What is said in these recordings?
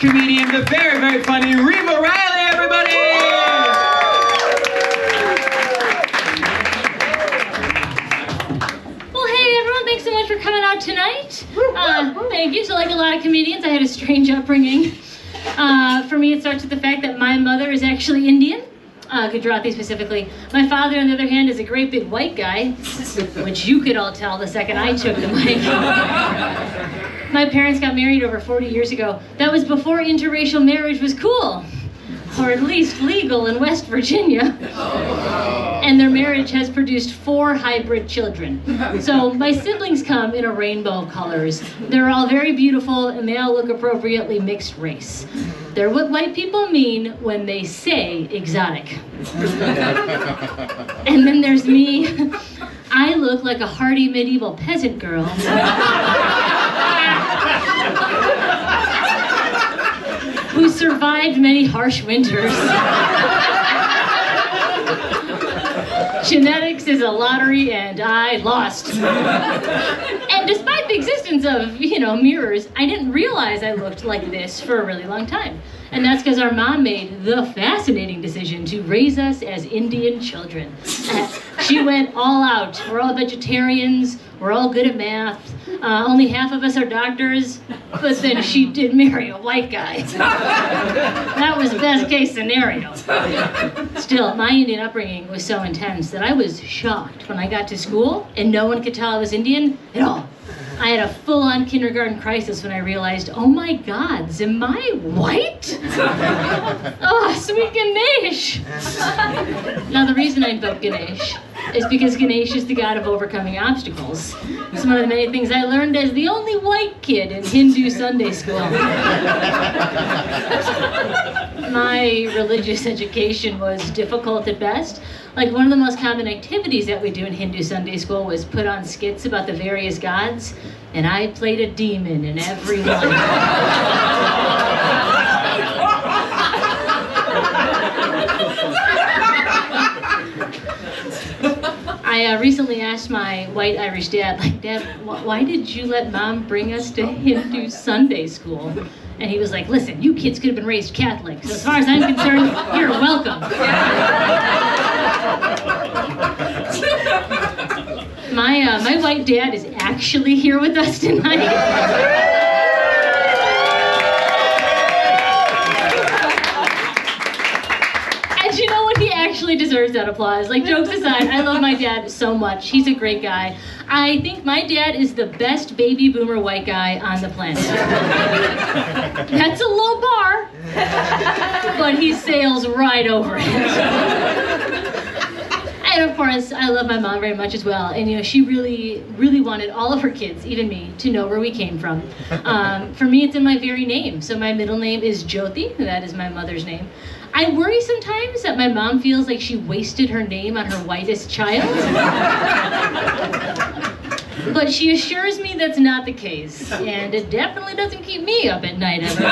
comedian, the very, very funny Riva Riley, everybody! Well, hey everyone, thanks so much for coming out tonight. Thank you. So like a lot of comedians, I had a strange upbringing. For me, it starts with the fact that my mother is actually Indian. Gujarati specifically. My father, on the other hand, is a great big white guy, which you could all tell the second I took the mic. My parents got married over 40 years ago. That was before interracial marriage was cool, or at least legal in West Virginia. And their marriage has produced 4 hybrid children. So my siblings come in a rainbow of colors. They're all very beautiful, and they all look appropriately mixed race. They're what white people mean when they say exotic. And then there's me. I look like a hardy medieval peasant girl. Who survived many harsh winters. Genetics is a lottery, and I lost. And despite the existence of, mirrors, I didn't realize I looked like this for a really long time. And that's because our mom made the fascinating decision to raise us as Indian children. She went all out. We're all vegetarians. We're all good at math. Only half of us are doctors. But then she did marry a white guy. That was best case scenario. Still, my Indian upbringing was so intense that I was shocked when I got to school and no one could tell I was Indian at all. I had a full-on kindergarten crisis when I realized, oh my God, am I white? Oh, sweet Ganesh. Now the reason I invoke Ganesh is because Ganesh is the god of overcoming obstacles. It's one of the many things I learned as the only white kid in Hindu Sunday school. My religious education was difficult at best. Like one of the most common activities that we do in Hindu Sunday school was put on skits about the various gods, and I played a demon in every one. I recently asked my white Irish dad, Dad, why did you let Mom bring us to Hindu Sunday school? And he was like, listen, you kids could have been raised Catholic, so as far as I'm concerned, you're welcome. My white dad is actually here with us tonight. And you know what? He actually deserves that applause. Like, jokes aside, I love my dad so much. He's a great guy. I think my dad is the best baby boomer white guy on the planet. That's a low bar, but he sails right over it. And of course, I love my mom very much as well. And she really, really wanted all of her kids, even me, to know where we came from. For me, it's in my very name. So my middle name is Jyoti. That is my mother's name. I worry sometimes that my mom feels like she wasted her name on her whitest child. But she assures me that's not the case. And it definitely doesn't keep me up at night ever.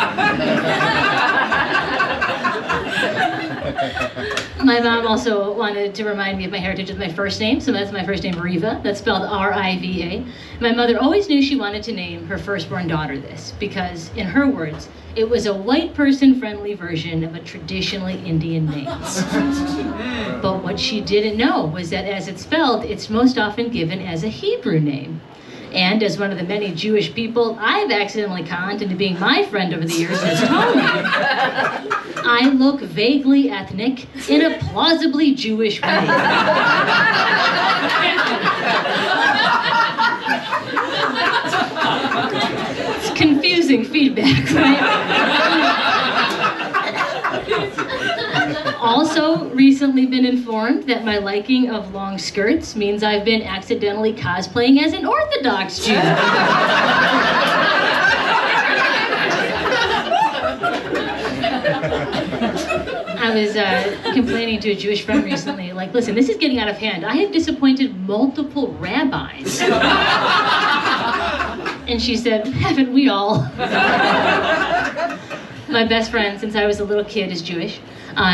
My mom also wanted to remind me of my heritage with my first name, so that's my first name, Riva. That's spelled R-I-V-A. My mother always knew she wanted to name her firstborn daughter this, because, in her words, it was a white person-friendly version of a traditionally Indian name. But what she didn't know was that as it's spelled, it's most often given as a Hebrew name. And as one of the many Jewish people I've accidentally conned into being my friend over the years has told me, I look vaguely ethnic in a plausibly Jewish way. It's confusing feedback, right? Also, recently been informed that my liking of long skirts means I've been accidentally cosplaying as an Orthodox Jew. I was complaining to a Jewish friend recently, like, listen, this is getting out of hand. I have disappointed multiple rabbis. And she said, haven't we all? My best friend, since I was a little kid, is Jewish.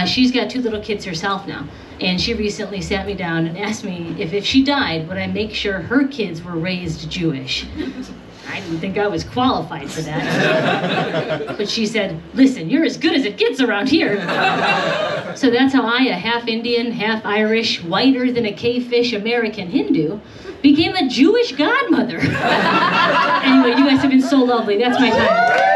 She's got 2 little kids herself now. And she recently sat me down and asked me if she died, would I make sure her kids were raised Jewish? I didn't think I was qualified for that. But she said, listen, you're as good as it gets around here. So that's how I, a half Indian, half Irish, whiter than a cavefish American Hindu, became a Jewish godmother. Anyway, you guys have been so lovely. That's my time.